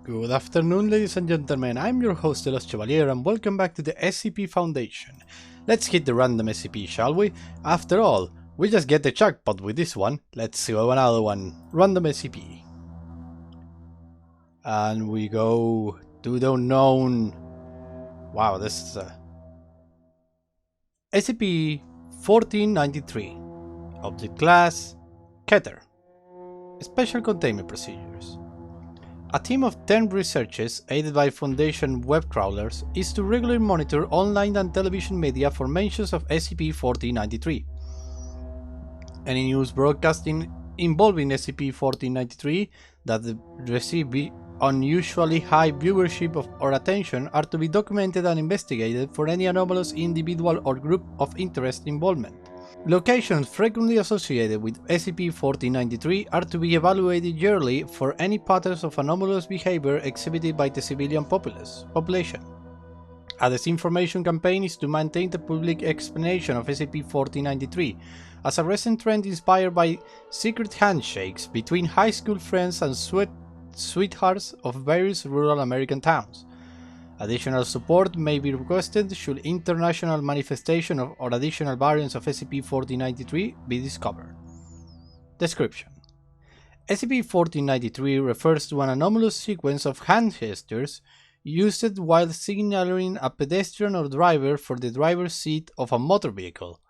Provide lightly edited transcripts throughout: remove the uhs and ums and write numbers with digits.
Good afternoon, ladies and gentlemen, I'm your host, Los Chevalier, and welcome back to the SCP Foundation. Let's hit the random SCP, shall we? After all, we just get the jackpot with this one. Let's go another one. Random SCP. And we go to the unknown. Wow, this is SCP-4093. Object Class Keter. Special Containment Procedures. A team of 10 researchers, aided by Foundation web crawlers, is to regularly monitor online and television media for mentions of SCP-4093. Any news broadcasting involving SCP-4093 that receive unusually high viewership or attention are to be documented and investigated for any anomalous individual or group of interest involvement. Locations frequently associated with SCP-4093 are to be evaluated yearly for any patterns of anomalous behavior exhibited by the civilian population. A disinformation campaign is to maintain the public explanation of SCP-4093 as a recent trend inspired by secret handshakes between high school friends and sweethearts of various rural American towns. Additional support may be requested should international manifestation or additional variants of SCP-4093 be discovered. Description: SCP-4093 refers to an anomalous sequence of hand gestures used while signaling a pedestrian or driver for the driver's seat of a motor vehicle.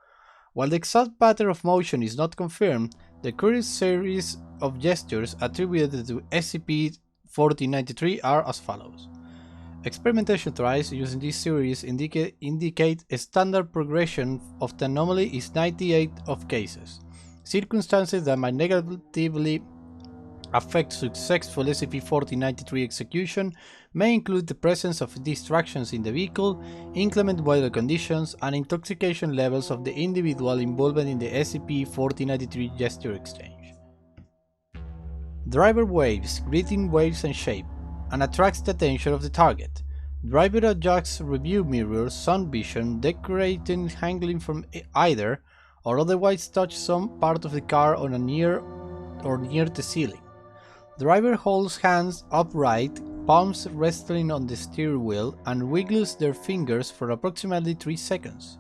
While the exact pattern of motion is not confirmed, the current series of gestures attributed to SCP-4093 are as follows. Experimentation trials using this series indicate a standard progression of the anomaly is 98 of cases. Circumstances that might negatively affect successful SCP-4093 execution may include the presence of distractions in the vehicle, inclement weather conditions, and intoxication levels of the individual involved in the SCP-4093 gesture exchange. Driver waves, greeting waves and shape, and attracts the attention of the target. Driver adjusts review mirrors, sun vision, decorating hanging from either, or otherwise touch some part of the car on a near the ceiling. Driver holds hands upright, palms resting on the steering wheel, and wiggles their fingers for approximately 3 seconds.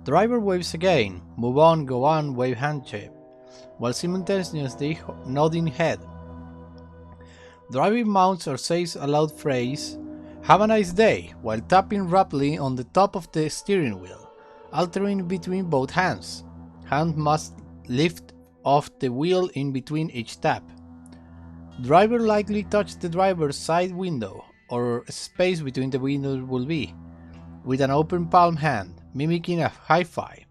Driver waves again, move on, go on, wave handshake, while simultaneously nodding head. Driver mounts or says a loud phrase, "Have a nice day," while tapping rapidly on the top of the steering wheel, alternating between both hands. Hand must lift off the wheel in between each tap. Driver likely touch the driver's side window, or space between the windows will be, with an open palm hand, mimicking a high five.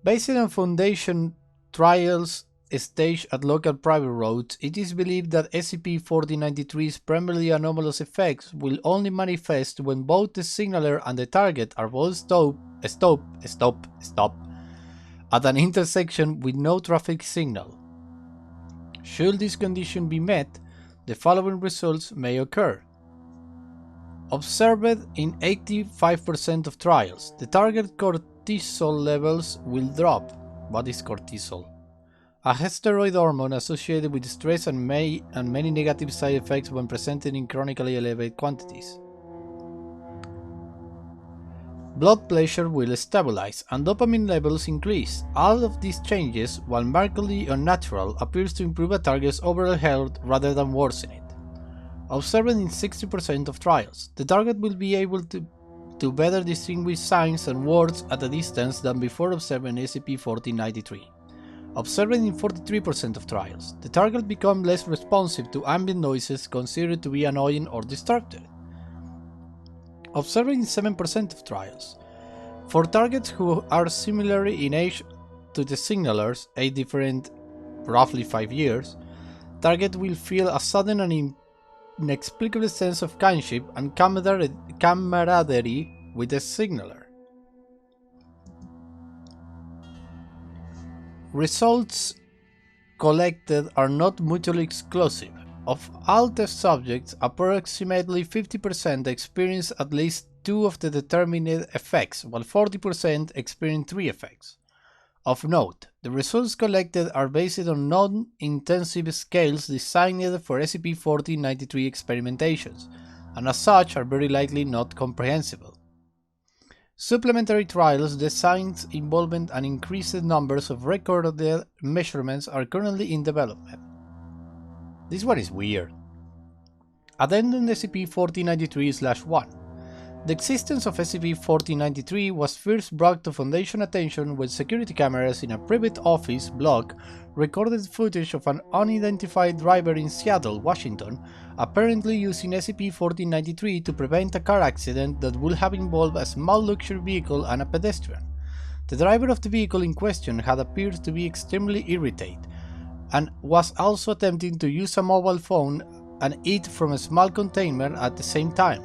Based on Foundation trials staged at local private roads, it is believed that SCP-4093's primarily anomalous effects will only manifest when both the signaler and the target are both stop at an intersection with no traffic signal. Should this condition be met, the following results may occur. Observed in 85% of trials, the target cortisol levels will drop. What is cortisol? A steroid hormone associated with stress and many negative side effects when presented in chronically elevated quantities. Blood pressure will stabilize and dopamine levels increase. All of these changes, while markedly unnatural, appears to improve a target's overall health rather than worsen it. Observed in 60% of trials, the target will be able to better distinguish signs and words at a distance than before observing SCP-4093. Observed in 43% of trials, the target becomes less responsive to ambient noises considered to be annoying or disruptive. Observed in 7% of trials, for targets who are similar in age to the signalers, age different roughly 5 years, target will feel a sudden and inexplicable sense of kinship and camaraderie with the signaler. Results collected are not mutually exclusive. Of all test subjects, approximately 50% experience at least 2 of the determined effects, while 40% experience 3 effects. Of note, The results collected are based on non-intensive scales designed for SCP-4093 experimentations, and as such are very likely not comprehensible. Supplementary trials designed involving an increased numbers of recorded measurements are currently in development. This one is weird. Addendum SCP-4093-1. The existence of SCP-4093 was first brought to Foundation attention when security cameras in a private office block recorded footage of an unidentified driver in Seattle, Washington, apparently using SCP-4093 to prevent a car accident that would have involved a small luxury vehicle and a pedestrian. The driver of the vehicle in question had appeared to be extremely irritated, and was also attempting to use a mobile phone and eat from a small container at the same time.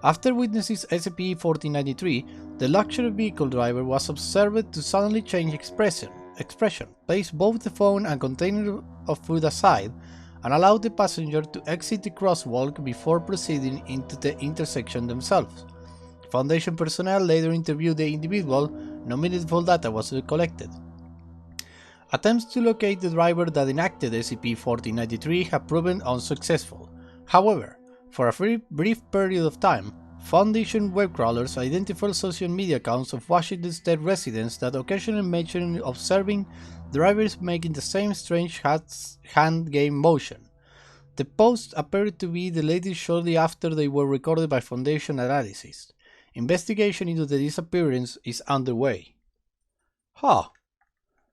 After witnessing SCP-4093, the luxury vehicle driver was observed to suddenly change expression, place both the phone and container of food aside, and allow the passenger to exit the crosswalk before proceeding into the intersection themselves. Foundation personnel later interviewed the individual. No meaningful data was collected. Attempts to locate the driver that enacted SCP-4093 have proven unsuccessful. However, for a very brief period of time, Foundation web crawlers identified social media accounts of Washington State residents that occasionally mentioned observing drivers making the same strange hand game motion. The posts appeared to be deleted shortly after they were recorded by Foundation analysis. Investigation into the disappearance is underway. Huh.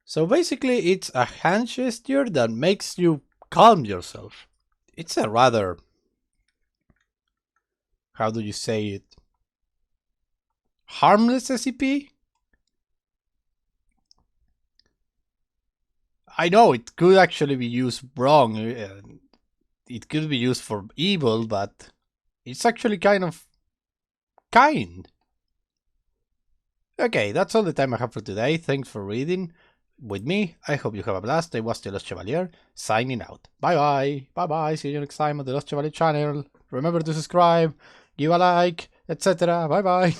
So basically it's a hand gesture that makes you calm yourself. It's a rather... how do you say it? Harmless SCP? I know it could actually be used wrong. It could be used for evil, but it's actually kind of kind. Okay, that's all the time I have for today. Thanks for reading with me. I hope you have a blast. I was the Lost Chevalier, signing out. Bye bye. Bye bye. See you next time on the Lost Chevalier channel. Remember to subscribe, give a like, etc. Bye bye.